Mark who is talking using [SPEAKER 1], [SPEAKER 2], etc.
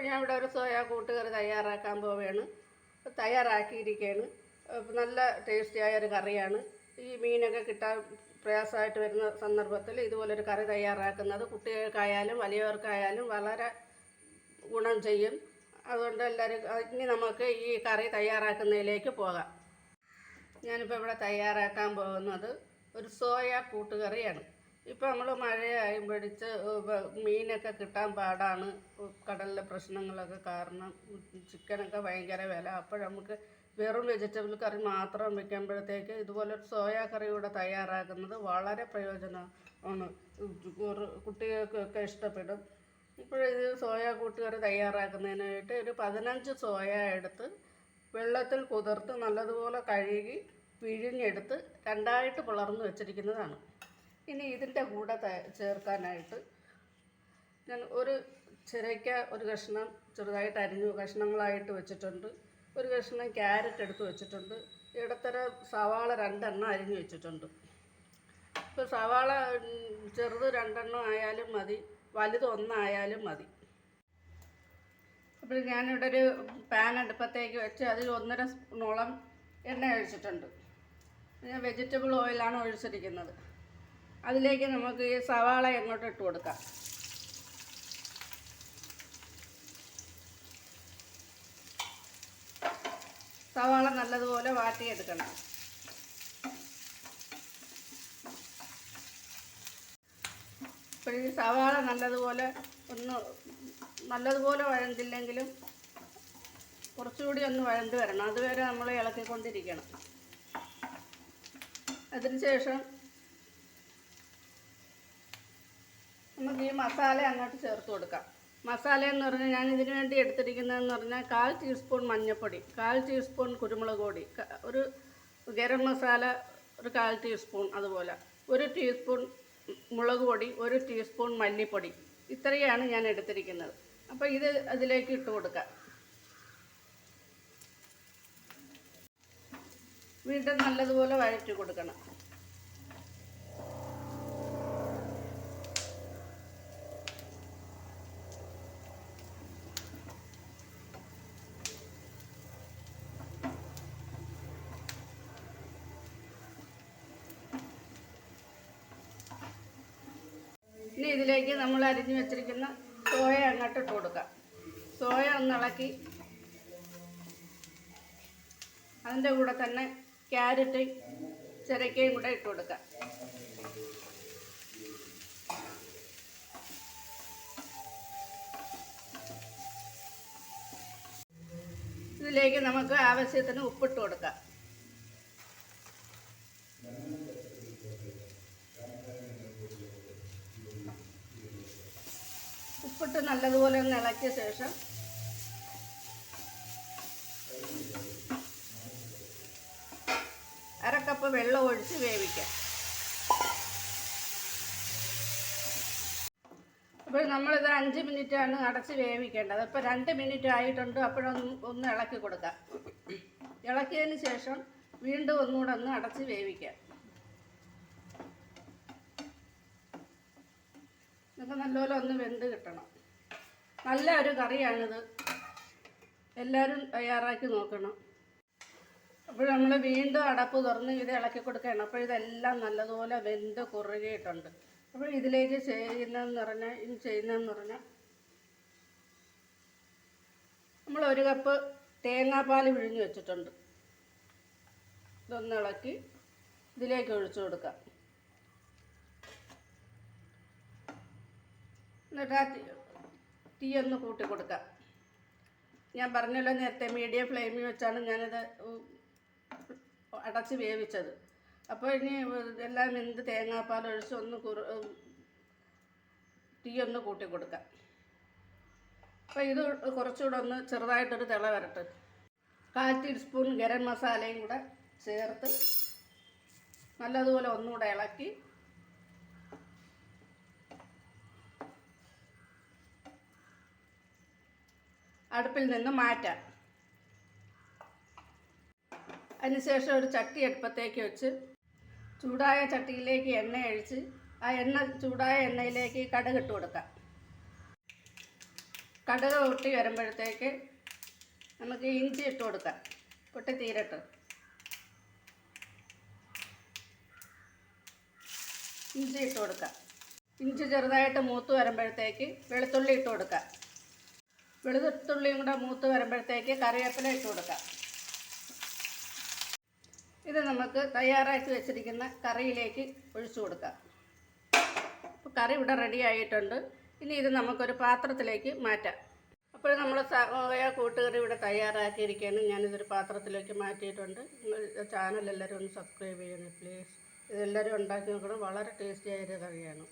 [SPEAKER 1] ഞാൻ ഇവിടെ ഒരു സോയാ കൂട്ടുകറി തയ്യാറാക്കാൻ പോവുകയാണ്. തയ്യാറാക്കിയിരിക്കുകയാണ്. നല്ല ടേസ്റ്റിയായ ഒരു കറിയാണ്. ഈ മീനൊക്കെ കിട്ടാൻ പ്രയാസമായിട്ട് വരുന്ന സന്ദർഭത്തിൽ ഇതുപോലൊരു കറി തയ്യാറാക്കുന്നത് കുട്ടികൾക്കായാലും വലിയവർക്കായാലും വളരെ ഗുണം ചെയ്യും. അതുകൊണ്ട് എല്ലാവരും ഇനി നമുക്ക് ഈ കറി തയ്യാറാക്കുന്നതിലേക്ക് പോകാം. ഞാനിപ്പോൾ ഇവിടെ തയ്യാറാക്കാൻ പോകുന്നത് ഒരു സോയ കൂട്ടുകറിയാണ്. ഇപ്പോൾ നമ്മൾ മഴയായും പിടിച്ച് മീനൊക്കെ കിട്ടാൻ പാടാണ്. കടലിലെ പ്രശ്നങ്ങളൊക്കെ കാരണം ചിക്കനൊക്കെ ഭയങ്കര വില. അപ്പോൾ നമുക്ക് വെറും വെജിറ്റബിൾ കറി മാത്രം വയ്ക്കുമ്പോഴത്തേക്ക് ഇതുപോലൊരു സോയ കറി കൂടെ തയ്യാറാക്കുന്നത് വളരെ പ്രയോജനമാണ്. കുട്ടികൾക്കൊക്കെ ഇഷ്ടപ്പെടും. ഇപ്പോഴിത് സോയ കൂട്ടുകറി തയ്യാറാക്കുന്നതിനായിട്ട് ഒരു 15 സോയ എടുത്ത് വെള്ളത്തിൽ കുതിർത്ത് നല്ലതുപോലെ കഴുകി പിഴിഞ്ഞെടുത്ത് രണ്ടായിട്ട് പിളർന്ന് വെച്ചിരിക്കുന്നതാണ്. ഇനി ഇതിൻ്റെ കൂടെ ചേർക്കാനായിട്ട് ഞാൻ ഒരു ചിരയ്ക്ക ഒരു കഷ്ണം ചെറുതായിട്ട് അരിഞ്ഞു കഷ്ണങ്ങളായിട്ട് വെച്ചിട്ടുണ്ട്. ഒരു കഷ്ണം ക്യാരറ്റ് എടുത്ത് വെച്ചിട്ടുണ്ട്. ഇടത്തരം സവാള 2 എണ്ണം അരിഞ്ഞു വെച്ചിട്ടുണ്ട്. ഇപ്പോൾ സവാള ചെറുത് 2 എണ്ണം ആയാലും മതി, വലുത് 1 ആയാലും മതി. അപ്പോൾ ഞാനിവിടെ ഒരു പാൻ അടുപ്പത്തേക്ക് വെച്ച് അതിൽ 1.5 സ്പൂണോളം എണ്ണ ഒഴിച്ചിട്ടുണ്ട്. ഞാൻ വെജിറ്റബിൾ ഓയിലാണ് ഒഴിച്ചിരിക്കുന്നത്. അതിലേക്ക് നമുക്ക് ഈ സവാള എങ്ങോട്ട് ഇട്ട് കൊടുക്കാം. സവാള നല്ലതുപോലെ വാട്ടിയെടുക്കണം. ഇപ്പോൾ ഈ സവാള നല്ലതുപോലെ വഴണ്ടില്ലെങ്കിലും കുറച്ചുകൂടി ഒന്ന് വഴണ്ട് വരണം. അതുവരെ നമ്മൾ ഇളക്കിക്കൊണ്ടിരിക്കണം. അതിനുശേഷം നമുക്ക് ഈ മസാല അങ്ങോട്ട് ചേർത്ത് കൊടുക്കാം. മസാല എന്ന് പറഞ്ഞാൽ ഞാൻ ഇതിനു വേണ്ടി എടുത്തിരിക്കുന്നതെന്ന് പറഞ്ഞാൽ 1/4 ടീസ്പൂൺ മഞ്ഞൾപ്പൊടി, 1/4 ടീസ്പൂൺ കുരുമുളക് പൊടി, ഒരു ഗരം മസാല ഒരു 1/4 ടീസ്പൂൺ, അതുപോലെ 1 ടീസ്പൂൺ മുളക് പൊടി, 1 ടീസ്പൂൺ മല്ലിപ്പൊടി. ഇത്രയാണ് ഞാൻ എടുത്തിരിക്കുന്നത്. അപ്പോൾ ഇത് അതിലേക്ക് ഇട്ട് കൊടുക്കാം. വീണ്ടും നല്ലതുപോലെ വഴറ്റി കൊടുക്കണം. ഇനി ഇതിലേക്ക് നമ്മൾ അരിഞ്ഞു വെച്ചിരിക്കുന്ന സോയ അങ്ങോട്ട് ഇട്ട് കൊടുക്കാം. സോയ ഒന്ന് ഇളക്കി അതിൻ്റെ കൂടെ തന്നെ ക്യാരറ്റ് ചിരക്കയും കൂടെ ഇട്ട് കൊടുക്കാം. ഇതിലേക്ക് നമുക്ക് ആവശ്യത്തിന് ഉപ്പിട്ട് കൊടുക്കാം. ഉപ്പിട്ട് നല്ലതുപോലെ ഒന്ന് ഇളക്കിയ ശേഷം അരക്കപ്പ് വെള്ളം ഒഴിച്ച് വേവിക്കാം. അപ്പോൾ നമ്മളിത് 5 മിനിറ്റാണ് അടച്ച് വേവിക്കേണ്ടത്. അപ്പോൾ 2 മിനിറ്റ് ആയിട്ടുണ്ട്. അപ്പോഴൊന്ന് ഇളക്കി കൊടുക്കാം. ഇളക്കിയതിന് ശേഷം വീണ്ടും ഒന്നുകൂടെ ഒന്ന് അടച്ച് വേവിക്കാം. ഇതൊക്കെ നല്ലപോലെ ഒന്ന് വെന്ത് കിട്ടണം. നല്ല ഒരു കറിയാണിത്. എല്ലാവരും തയ്യാറാക്കി നോക്കണം. അപ്പോൾ നമ്മൾ വീണ്ടും അടപ്പ് തുറന്ന് ഇത് ഇളക്കി കൊടുക്കുകയാണ്. അപ്പോൾ ഇതെല്ലാം നല്ലതുപോലെ വെന്ത് കുറുകിയിട്ടുണ്ട്. അപ്പോൾ ഇതിലേക്ക് ചെയ്യുന്നതെന്ന് പറഞ്ഞാൽ നമ്മൾ 1 കപ്പ് തേങ്ങാപ്പാൽ പിഴിഞ്ഞ് വെച്ചിട്ടുണ്ട്. ഇതൊന്ന് ഇളക്കി ഇതിലേക്ക് ഒഴിച്ചു കൊടുക്കാം. എന്നിട്ട് തീ ഒന്ന് കൂട്ടി കൊടുക്കാം. ഞാൻ പറഞ്ഞല്ലോ നേരത്തെ മീഡിയം ഫ്ലെയിമിൽ വെച്ചാണ് ഞാനിത് അടച്ച് വേവിച്ചത്. അപ്പോൾ ഇനി എല്ലാം വെന്ത് തേങ്ങാപ്പാൽ ഒഴിച്ച് തീ ഒന്ന് കൂട്ടി കൊടുക്കാം. അപ്പോൾ ഇത് കുറച്ചുകൂടെ ഒന്ന് ചെറുതായിട്ടൊരു തിള വരട്ടെ. 1/4 ടീസ്പൂൺ ഗരം മസാലയും കൂടെ ചേർത്ത് നല്ലതുപോലെ ഒന്നുകൂടെ ഇളക്കി അടുപ്പിൽ നിന്ന് മാറ്റാം. അതിനുശേഷം ഒരു ചട്ടി അടുപ്പത്തേക്ക് വെച്ച് ചൂടായ ചട്ടിയിലേക്ക് എണ്ണ ഒഴിച്ച് ചൂടായ എണ്ണയിലേക്ക് കടുക് ഇട്ട് കൊടുക്കാം. കടുക് പൊട്ടി വരുമ്പോഴത്തേക്ക് നമുക്ക് ഇഞ്ചി ഇട്ട് കൊടുക്കാം. പൊട്ടി തീരട്ട്. ഇഞ്ചി ഇട്ട് കൊടുക്കാം. ഇഞ്ചി ചെറുതായിട്ട് മൂത്ത് വരുമ്പോഴത്തേക്ക് വെളുത്തുള്ളി ഇട്ട് കൊടുക്കാം. വെളുത്തുള്ളിയും കൂടെ മൂത്ത് വരുമ്പോഴത്തേക്ക് കറിവേപ്പില ഇട്ട് കൊടുക്കാം. ഇത് നമുക്ക് തയ്യാറാക്കി വെച്ചിരിക്കുന്ന കറിയിലേക്ക് ഒഴിച്ചു കൊടുക്കാം. അപ്പോൾ കറി ഇവിടെ റെഡി ആയിട്ടുണ്ട്. ഇനി ഇത് നമുക്കൊരു പാത്രത്തിലേക്ക് മാറ്റാം. അപ്പോൾ നമ്മൾ സോയ കൂട്ടുകറി ഇവിടെ തയ്യാറാക്കിയിരിക്കുകയാണ്. ഞാനിതൊരു പാത്രത്തിലേക്ക് മാറ്റിയിട്ടുണ്ട്. നിങ്ങൾ ചാനൽ എല്ലാവരും ഒന്ന് സബ്സ്ക്രൈബ് ചെയ്യണം പ്ലീസ്. ഇതെല്ലാവരും ഉണ്ടാക്കി നോക്കണം. വളരെ ടേസ്റ്റിയായൊരു കറിയാണ്.